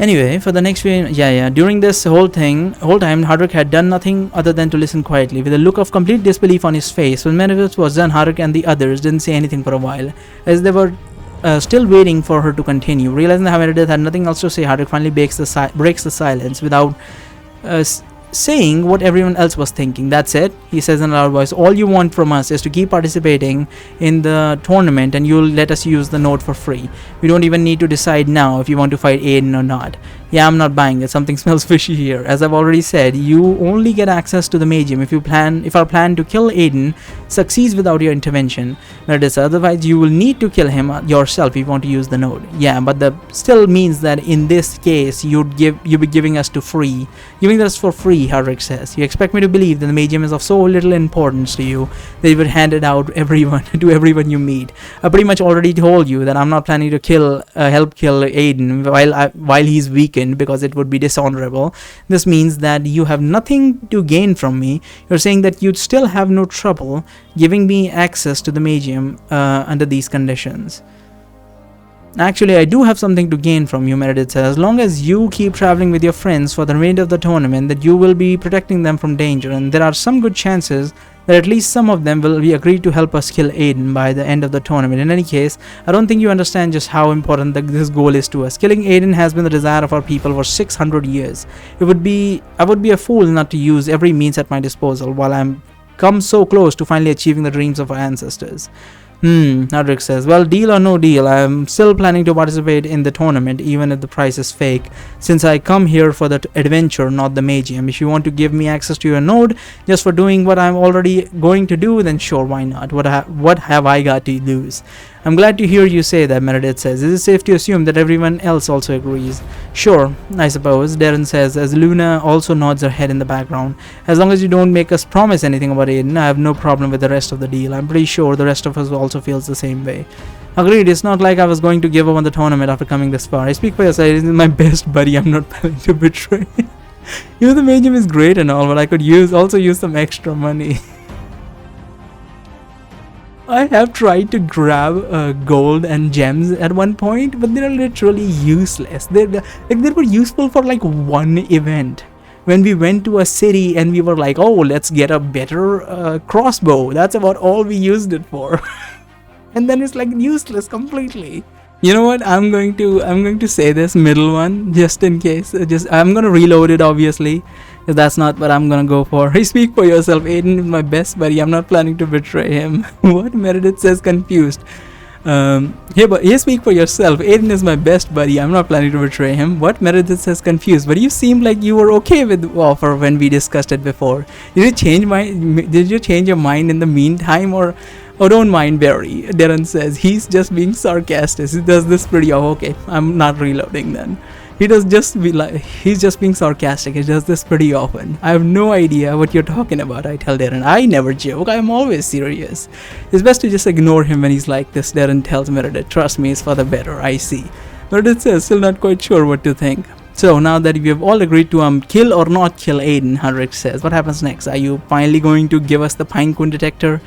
Anyway, for the next few, during this whole time, Hardwick had done nothing other than to listen quietly, with a look of complete disbelief on his face. When Meredith was done, Hardwick and the others didn't say anything for a while, as they were still waiting for her to continue. Realizing that Meredith had nothing else to say, Hardwick finally breaks the silence without saying what everyone else was thinking. That's it, he says in a loud voice. All you want from us is to keep participating in the tournament, and you'll let us use the node for free. We don't even need to decide now if you want to fight Aiden or not. Yeah, I'm not buying it. Something smells fishy here. As I've already said, you only get access to the Magium if our plan to kill Aiden succeeds without your intervention. Meredith says, otherwise you will need to kill him yourself if you want to use the node. Yeah, but that still means that in this case you'd be giving us for free, Hardwick says. You expect me to believe that the Magium is of so little importance to you that you would hand it out to everyone you meet. I pretty much already told you that I'm not planning to help kill Aiden while he's weakened, because it would be dishonorable. This means that you have nothing to gain from me. You're saying that you'd still have no trouble giving me access to the Magium under these conditions. Actually, I do have something to gain from you, Meredith says. As long as you keep traveling with your friends for the remainder of the tournament, that you will be protecting them from danger, and there are some good chances that at least some of them will be agreed to help us kill Aiden by the end of the tournament. In any case, I don't think you understand just how important this goal is to us. Killing Aiden has been the desire of our people for 600 years. I would be a fool not to use every means at my disposal while I'm come so close to finally achieving the dreams of our ancestors. Hardwick says, well, deal or no deal, I am still planning to participate in the tournament even if the price is fake, since I come here for the adventure, not the Magium. If you want to give me access to your node just for doing what I'm already going to do, then sure, why not? What have I got to lose? I'm glad to hear you say that, Meredith says. Is it safe to assume that everyone else also agrees? Sure, I suppose, Darren says, as Luna also nods her head in the background. As long as you don't make us promise anything about Aiden, I have no problem with the rest of the deal. I'm pretty sure the rest of us also feels the same way. Agreed, it's not like I was going to give up on the tournament after coming this far. I speak for yourself, he's my best buddy, I'm not planning to betray. The Magium is great and all, but I could also use some extra money. I have tried to grab gold and gems at one point, but they're literally useless. They were useful for like one event. When we went to a city and we were like, oh, let's get a better crossbow. That's about all we used it for. And then it's like useless completely. You know what? I'm going to say this middle one just in case. I'm gonna reload it, obviously. If that's not what I'm gonna go for. Hey, speak for yourself. Aiden is my best buddy. I'm not planning to betray him. What? Meredith says, confused. Here, speak for yourself. Aiden is my best buddy. I'm not planning to betray him. What? Meredith says, confused. But you seemed like you were okay with the offer when we discussed it before. Did you change your mind in the meantime, or? Oh, don't mind Barry, Darren says. He's just being sarcastic. He does this pretty often. Okay, I'm not reloading then. He's just being sarcastic. He does this pretty often. I have no idea what you're talking about, I tell Darren. I never joke. I'm always serious. It's best to just ignore him when he's like this, Darren tells Meredith. Trust me, it's for the better, I see. Meredith says, still not quite sure what to think. So now that we have all agreed to kill or not kill Aiden, Hardwick says, what happens next? Are you finally going to give us the pine cone detector?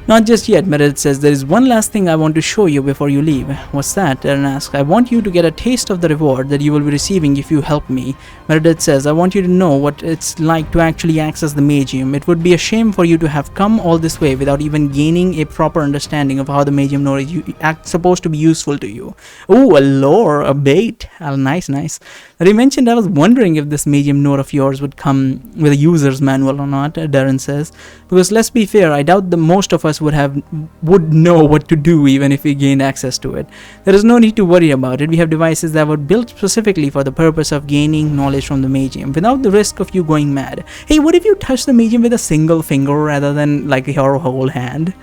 Not just yet, Meredith says. There is one last thing I want to show you before you leave. What's that? Darren asks. I want you to get a taste of the reward that you will be receiving if you help me. Meredith says, I want you to know what it's like to actually access the Magium. It would be a shame for you to have come all this way without even gaining a proper understanding of how the Magium node is supposed to be useful to you. Oh, a lure, a bait. Oh, nice. That he mentioned, I was wondering if this Magium node of yours would come with a user's manual or not, Darren says. Because let's be fair, I doubt that most of us would know what to do even if we gained access to it. There is no need to worry about it. We have devices that were built specifically for the purpose of gaining knowledge from the Magium without the risk of you going mad. Hey, what if you touch the Magium with a single finger rather than like your whole hand?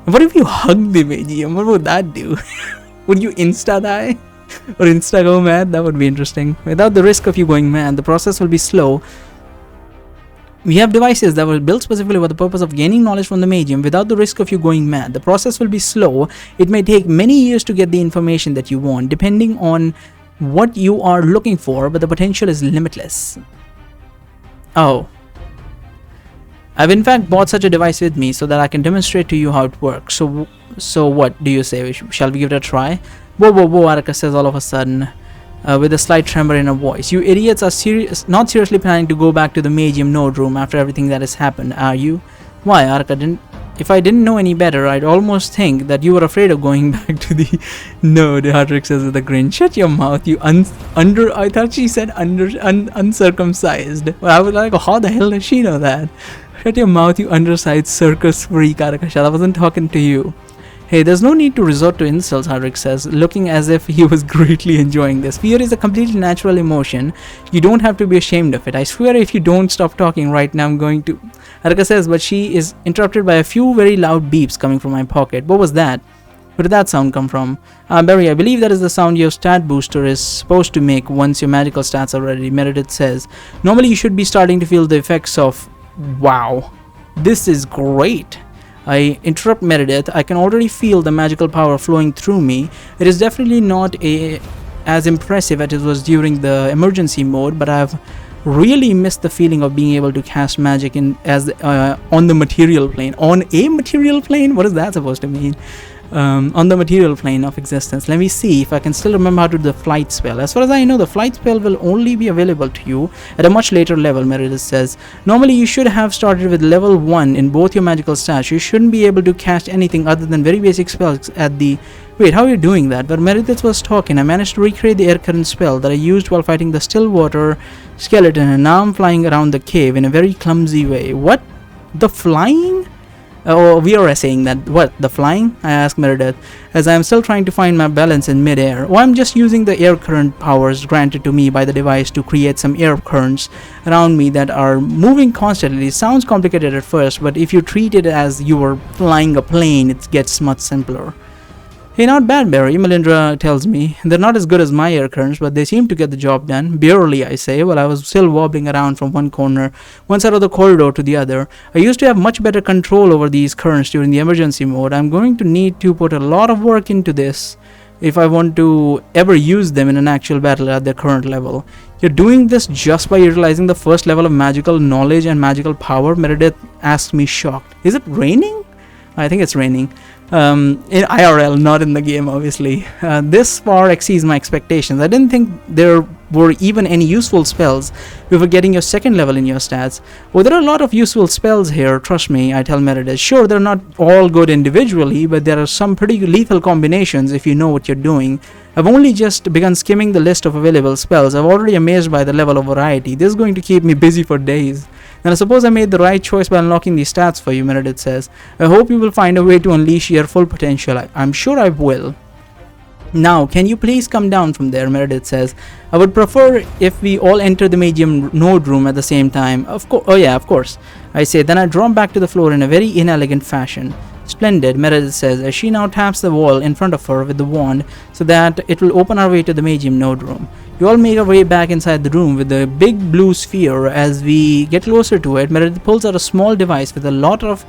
What if you hug the Magium? What would that do? Would you insta die? Or insta go mad? That would be interesting. Without the risk of you going mad, the process will be slow. We have devices that were built specifically for the purpose of gaining knowledge from the Magium without the risk of you going mad. The process will be slow. It may take many years to get the information that you want, depending on what you are looking for, but the potential is limitless. Oh. I've in fact bought such a device with me so that I can demonstrate to you how it works. So what do you say? Shall we give it a try? Whoa, Araka says all of a sudden. with a slight tremor in her voice. You idiots are not seriously planning to go back to the Magium node room after everything that has happened, are you? Why, Arka didn't... If I didn't know any better, I'd almost think that you were afraid of going back to the node, Hardrick says with a grin. Shut your mouth, you I thought she said uncircumcised. Well, I was like, how the hell does she know that? Shut your mouth, you undersized circus freak, Arakasha. I wasn't talking to you. Hey, there's no need to resort to insults, Hardrick says, looking as if he was greatly enjoying this. Fear is a completely natural emotion. You don't have to be ashamed of it. I swear if you don't stop talking right now, I'm going to... Haruka says, but she is interrupted by a few very loud beeps coming from my pocket. What was that? Where did that sound come from? Barry, I believe that is the sound your stat booster is supposed to make once your magical stats are ready, Meredith says. Normally you should be starting to feel the effects of... Wow. This is great. I interrupt Meredith. I can already feel the magical power flowing through me. It is definitely not as impressive as it was during the emergency mode, but I've really missed the feeling of being able to cast magic on the material plane. On a material plane? What is that supposed to mean? On the material plane of existence. Let me see if I can still remember how to do the flight spell. As far as I know, the flight spell will only be available to you at a much later level, Meredith says. Normally you should have started with level 1 in both your magical stats. You shouldn't be able to cast anything other than very basic spells at the... Wait, how are you doing that? But Meredith was talking. I managed to recreate the air current spell that I used while fighting the Stillwater skeleton, and now I'm flying around the cave in a very clumsy way. What? The flying? Oh, we are saying that. What? The flying? I asked Meredith, as I am still trying to find my balance in midair. Oh, I'm just using the air current powers granted to me by the device to create some air currents around me that are moving constantly. It sounds complicated at first, but if you treat it as you were flying a plane, it gets much simpler. Hey, not bad, Barry, Melindra tells me. They're not as good as my air currents, but they seem to get the job done. Barely, I say, while I was still wobbling around from one side of the corridor to the other. I used to have much better control over these currents during the emergency mode. I'm going to need to put a lot of work into this if I want to ever use them in an actual battle at their current level. You're doing this just by utilizing the first level of magical knowledge and magical power? Meredith asked me, shocked. Is it raining? I think it's raining. In IRL, not in the game, obviously. This far exceeds my expectations. I didn't think there were even any useful spells before getting your second level in your stats. Well, there are a lot of useful spells here, trust me, I tell Meredith. Sure, they're not all good individually, but there are some pretty lethal combinations if you know what you're doing. I've only just begun skimming the list of available spells. I'm already amazed by the level of variety. This is going to keep me busy for days. And I suppose I made the right choice by unlocking these stats for you, Meredith says. I hope you will find a way to unleash your full potential. I'm sure I will. Now, can you please come down from there, Meredith says. I would prefer if we all enter the Magium node room at the same time. Of course. Oh yeah, of course. I say, then I drop back to the floor in a very inelegant fashion. Splendid, Meredith says, as she now taps the wall in front of her with the wand so that it will open our way to the Magium node room. We all make our way back inside the room with the big blue sphere. As we get closer to it, Meredith pulls out a small device with a lot of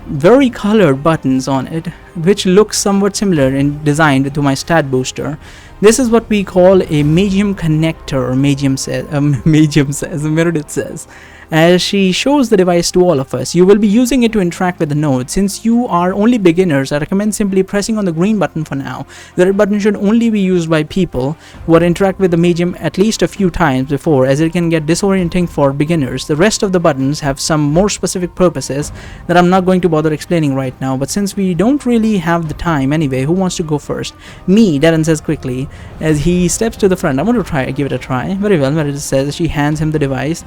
very colored buttons on it, which looks somewhat similar in design to my stat booster. This is what we call a Magium connector, Magium says, Meredith says. As she shows the device to all of us, you will be using it to interact with the node. Since you are only beginners, I recommend simply pressing on the green button for now. The red button should only be used by people who are interact with the Magium at least a few times before, as it can get disorienting for beginners. The rest of the buttons have some more specific purposes that I'm not going to bother explaining right now, but since we don't really have the time anyway, who wants to go first? Me, Darren says quickly, as he steps to the front. I want to give it a try. Very well, Meredith says. She hands him the device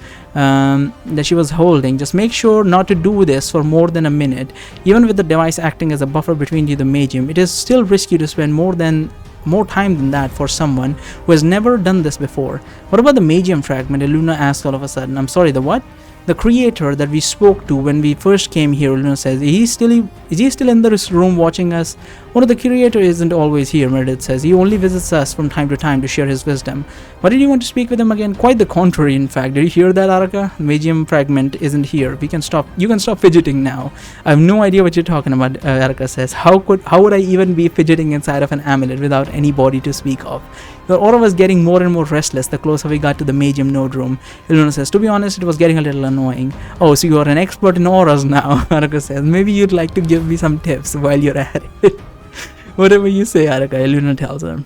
that she was holding. Just make sure not to do this for more than a minute. Even with the device acting as a buffer between you and the Magium, it is still risky to spend more time than that for someone who has never done this before. What about the Magium fragment? Luna asks all of a sudden. I'm sorry, the what? The creator that we spoke to when we first came here, Luna says. Is he still in this room watching us? Well, the creator isn't always here, Meredith says. He only visits us from time to time to share his wisdom. Why did you want to speak with him again? Quite the contrary, in fact. Did you hear that, Araka? The Magium fragment isn't here. You can stop fidgeting now. I have no idea what you're talking about, Araka says. How would I even be fidgeting inside of an amulet without any body to speak of? All of us getting more and more restless the closer we got to the Magium node room. Iluna says, to be honest, it was getting a little annoying. Oh, so you are an expert in auras now, Araka says. Maybe you'd like to give me some tips while you're at it. Whatever you say, Araka, Iluna tells her.